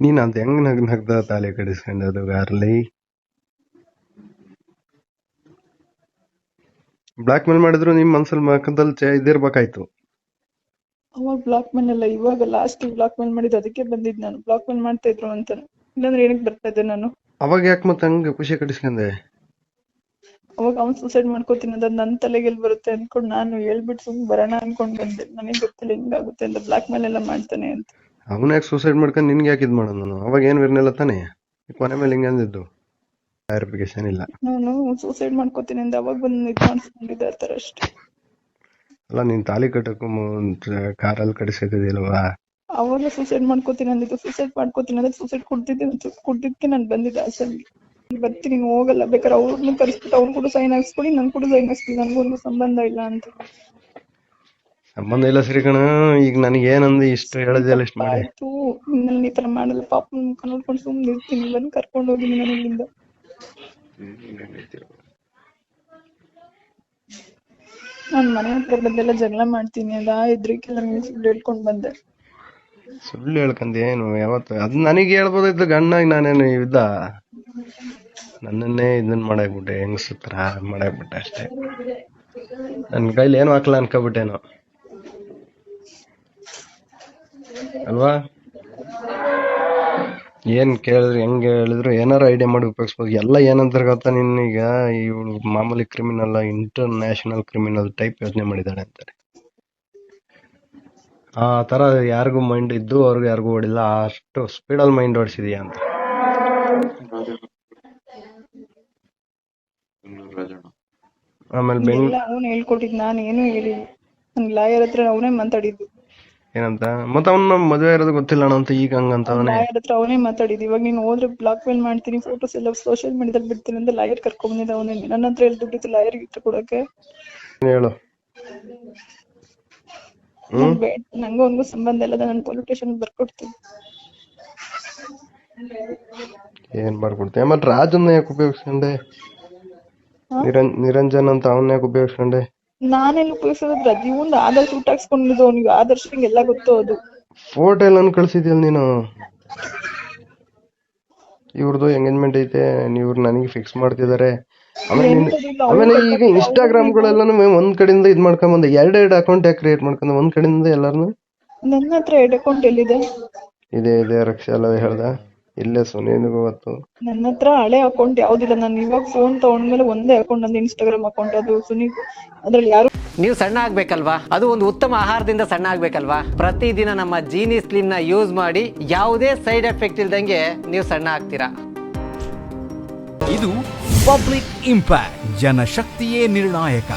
ನೀನ್ ಅದ್ ಹೆಂಗ್ ನಗ್ದ ತಾಲಿ ಕಡಿಸ್ಕೊಂಡದು ಗಾರ್ಲಿ ಬ್ಲಾಕ್ ಮೇಲ್ ಮಾಡಿದ್ರು ನಿಮ್ ಮನ್ಸಲ್ಲಿ ಮಕ್ಕದಲ್ಲಿ ಇದಿರ್ಬೇಕಾಯ್ತು. ಅವಾಗ ಬ್ಲಾಕ್ ಮೇಲ್ ಅಲ್ಲ, ಇವಾಗ ಲಾಸ್ಟ್ ಬ್ಲಾಕ್ ಮೇಲ್ ಮಾಡಿದ್ದು ಅದಕ್ಕೆ ಬಂದಿದ್ ನಾನು. ಬ್ಲಾಕ್ ಮೇಲ್ ಮಾಡ್ತಾ ಇದ್ರು ಅಂತ, ಇಲ್ಲಾಂದ್ರೆ ಏನಕ್ಕೆ ಬರ್ತಾ ಇದ್ದೆ ನಾನು. ಅವಾಗ ಯಾಕೆ ಮತ್ತೆ ಹಂಗ ಖುಷಿ ಕಡಿಸ್ಕೊಂಡೆ? ಅವಾಗ ಅವ್ನು ಸೂಸೈಡ್ ಮಾಡ್ಕೋತೀನಿ ಅದ್ ನನ್ ತಲೆಗೆಲ್ ಬರುತ್ತೆ ಅನ್ಕೊಂಡ್ ನಾನು ಹೇಳ್ಬಿಟ್ಟು ಸುಮ್ ಬರೋಣ ಅನ್ಕೊಂಡ್ ಬಂದೆ. ನನಗೆ ಗೊತ್ತಿಲ್ಲ ಹಿಂಗಾಗುತ್ತೆ ಅಂತ, ಬ್ಲಾಕ್ ಮೇಲ್ ಎಲ್ಲ ಮಾಡ್ತಾನೆ ಅಂತ. ಅವನ ಯಾಕೆ ಸೂಸೈಡ್ ಮಾಡ್ಕೊಂಡು ನಿನ್ಗೆ ಯಾಕೆ ಇದ್ ಮಾಡೋದು? ನಾನು ಅವಾಗ ಏನ್ ಇರ್ನಿಲ್ಲ ತಾನೆ, ಕೊನೆ ಮೇಲೆ ಹಿಂಗ ಅಂದಿದ್ದು ಕ್ಲಾರಿಫಿಕೇಶನ್ ಇಲ್ಲ. ನಾನು ಸೂಸೈಡ್ ಮಾಡ್ಕೋತೀನಿ ಅಂತ ಅವಾಗ ಬಂದು ಇದ್ ಮಾಡ್ಸ್ಕೊಂಡಿದ್ದೆ ಆ ತರ ಅಷ್ಟೇ. ಅಲ್ಲ ನೀನ್ ತಾಲಿ ಕಟ್ಟಕ್ಕೂ ಕಾರಲ್ಲಿ ಕಡಿಸಿದಿಲ್ವಾ? ಅವಾಗ ಸೂಸೈಡ್ ಮಾಡ್ಕೋತೀನಿ ಅಂದಿದ್ದು. ಸೂಸೈಡ್ ಮಾಡ್ಕೋತೀನಿ ಅಂದ್ರೆ ಸೂಸೈಡ್ ಕುಡ್ದಿದ್ಕೆ ನಾನು ಬಂದಿದ್ದೆ ಅಸಲಿ. ಬರ್ತೀನಿ ಹೋಗಲ್ಲ, ಬೇಕಾದ್ರೆ ಅವ್ರನ್ನ ಕರ್ಸ್ಬಿಟ್ಟು ಅವ್ರು ಕೂಡ ಸೈನ್ ಹಾಕ್ಸ್ಕೊಡಿ, ನನ್ ಕೂಡ ಸೈನ್ ಹಾಕ್ಸ್ಕೊಡಿ, ನನ್ಗೊಂದು ಸಂಬಂಧ ಇಲ್ಲ ಅಂತ. ಸಂಬಂಧ ಇಲ್ಲ ಸರಿ ಕಣ. ಈಗ ನನಗೆ ಏನಂದ್ರೆ ಇಷ್ಟು ಹೇಳೋದಿಲ್ಲ ಇಷ್ಟು ಮಾಡಿ ಆಯ್ತು, ಇನ್ಮೇಲೆ ಈ ತರ ಮಾಡಲ್ಲ. ಪಾಪ ಮುಖ ನೋಡ್ಕೊಂಡು ಸುಮ್ನೆ ಇರ್ತೀನಿ, ಬಂದು ಕರ್ಕೊಂಡು ಹೋಗಿನಿ ನಾನು ಇಲ್ಲಿಂದ. ನಾನ್ ಮನೆ ಹತ್ರ ಬಂದೆಲ್ಲ ಜಗಳ ಮಾಡ್ತೀನಿ ಅಲ್ಲ, ಇದ್ರಿಕೆಲ್ಲ ಸುಳ್ಳು ಹೇಳ್ಕೊಂಡ್ ಬಂದೆ. ಸುಳ್ಳು ಹೇಳ್ಕಂದ ಏನು ಯಾವತ್ತು? ಅದ್ ನನಗೆ ಹೇಳ್ಬೋದಾಯ್ತು, ಗಂಡಾಗಿ ನಾನೇನು ಇದ್ದ ನನ್ನನ್ನೇ ಇದನ್ ಮಾಡಾಕ್ಬಿಟ್ಟೆ, ಹೆಂಗಸತ್ರ ಮಾಡಾಕ್ಬಿಟ್ಟೆ ಅಷ್ಟೇ. ನನ್ ಕೈಲಿ ಏನು ಹಾಕ್ಲ ಅನ್ಕೋಬಿಟ್ಟೇನೋ ಅಲ್ವಾ? ಏನ್ ಕೇಳಿದ್ರು ಹೆಂಗ್ ಹೇಳಿದ್ರು ಏನಾರು ಐಡಿಯಾ ಮಾಡಿ ಉಪಯೋಗಿಸ್ಬೋದು. ಎಲ್ಲ ಏನಂತಾರೆ ಗೊತ್ತಾ, ನಿನ್ನೀಗ ಇವಳು ಮಾಮೂಲಿ criminal, inter national criminal type ಯೋಚನೆ ಮಾಡಿದಾಳೆ ಅಂತಾರೆ. ಆ ತರ ಯಾರಿಗೂ ಮೈಂಡ್ ಇದ್ದು ಅವ್ರಿಗೆ ಯಾರಿಗೂ ಹೊಡಿಲ್ಲ, ಅಷ್ಟು ಸ್ಪೀಡಲ್ಲಿ ಮೈಂಡ್ ಓಡಿಸಿದೀಯ ಅಂತ. ಆಮೇಲೆ ಎಲ್ಲ ಅವ್ನು ಹೇಳ್ಕೊಟ್ಟಿದ್, ನಾನು ಏನು ಹೇಳಿ. ನನ್ ಲಾಯರ್ ಹತ್ರ ಅವನೇ ಮಾತಾಡಿದ್ದು. ಏನಂತ? ಮತ್ತ ಅವ್ನ ಮದ್ವೆ ಇರೋದು ಗೊತ್ತಿಲ್ಲ ಅಂತ ಈಗ ಹಂಗಂತವನೇ. ಲಾಯರ್ ಹತ್ರ ಅವನೇ ಮಾತಾಡಿದ್ದು. ಇವಾಗ ನೀನ್ ಹೋದ್ರೆ ಬ್ಲಾಕ್ ಮೇಲ್ ಮಾಡ್ತೀನಿ, ಫೋಟೋಸ್ ಎಲ್ಲ ಸೋಷಿಯಲ್ ಮೀಡಿಯಾದಲ್ಲಿ ಬಿಡ್ತೀನಿ ಅಂತ ಲಾಯರ್ ಕರ್ಕೊಂಡ್ ಅವನೇ. ನನ್ನ ಹತ್ರ ಎಲ್ಲಿ ದುಡ್ಡಿತ್ತು ಲಾಯರ್ ಇಟ್ಟು ಕೊಡಕ್ಕೆ? ಹೇಳು. ನಂಗೂ ಅವನಿಗೂ ಸಂಬಂಧ ಇಲ್ಲ, ನಾನು ಪೊಲೀಸ್ ಸ್ಟೇಷನ್ ಬರ್ಕೊಡ್ತೀನಿ. ಏನ್ ಬರ್ಕೊಡ್ತೀಯ? ಮತ್ತೆ ರಾಜನ್ನ ಯಾಕೆ ಉಪಯೋಗಿಸ್ಕೊಂಡೆ? ನಿರಂಜನ್ ಅಂತ ಅವನ್ನ ಯಾಕೆ ಉಪಯೋಗಿಸ್ಕೊಂಡೆ? ನಾನೆಲ್ಲ ಉಪಯೋಗಿಸೋದ್ರ ಇವನ್ ಆಧಾರ್ ಸೂಟ್ ಹಾಕ್ಸ್ಕೊಂಡಿದ್ದು. ಅವನಿಗೆ ಆದರ್ಶ ಎಲ್ಲ ಗೊತ್ತು. ಅದು ಫೋಟೋ ಎಲ್ಲ ಕಳ್ಸಿದ್ಯಲ್ಲ ನೀನು. ಇವ್ರದ್ದು ಎಂಗೇಜ್ಮೆಂಟ್ ಐತೆ, ಇವ್ರು ನನಗೆ ಫಿಕ್ಸ್ ಮಾಡ್ತಿದಾರೆ. ಆಮೇಲೆ ಈಗ ಇನ್ಸ್ಟಾಗ್ರಾಮ್ಗಳೆಲ್ಲ ಒಂದ್ ಕಡೆಯಿಂದ ಇದ್ ಮಾಡ್ಕೊಂಡ್ ಎರಡೆರಡು ಅಕೌಂಟ್ ಯಾಕೆ ಕ್ರಿಯೇಟ್ ಮಾಡ್ಕೊಂಡ್ ಒಂದ್ ಕಡೆಯಿಂದ ಎಲ್ಲಾರನು? ನನ್ನ ಹತ್ರ 2 ಅಕೌಂಟ್ ಎಲ್ಲಿದೆ? ಇದೆ ರಕ್ಷಾ ಎಲ್ಲ ಹೇಳ್ದ. ಇಲ್ಲೇ ಸುನೀಲ್ಗೂ ಗೊತ್ತು. ನನ್ನ ಹತ್ರ ಹಳೆ ಅಕೌಂಟ್ ಯಾವ್ದಿಲ್ಲ. ನಾನು ಇವಾಗ ಫೋನ್ ತಗೊಂಡ್ಮೇಲೆ ಒಂದೇ ಅಕೌಂಟ್, ನಂದು ಇನ್ಸ್ಟಾಗ್ರಾಮ್ ಅಕೌಂಟ್. ಅದು ಸುನೀಲ್, ಅದ್ರಲ್ಲಿ ಯಾರು. ನೀವು ಸಣ್ಣ ಆಗ್ಬೇಕಲ್ವಾ? ಅದು ಒಂದು ಉತ್ತಮ ಆಹಾರದಿಂದ ಸಣ್ಣ ಆಗ್ಬೇಕಲ್ವಾ? ಪ್ರತಿದಿನ ನಮ್ಮ ಜೀನಿ ಸ್ಲಿಮ್ ನ ಯೂಸ್ ಮಾಡಿ ಯಾವುದೇ ಸೈಡ್ ಎಫೆಕ್ಟ್ ಇಲ್ದಂಗೆ ನೀವು ಸಣ್ಣ ಆಗ್ತೀರಾ. ಇದು ಪಬ್ಲಿಕ್ ಇಂಪ್ಯಾಕ್ಟ್, ಜನಶಕ್ತಿಯೇ ನಿರ್ಣಾಯಕ.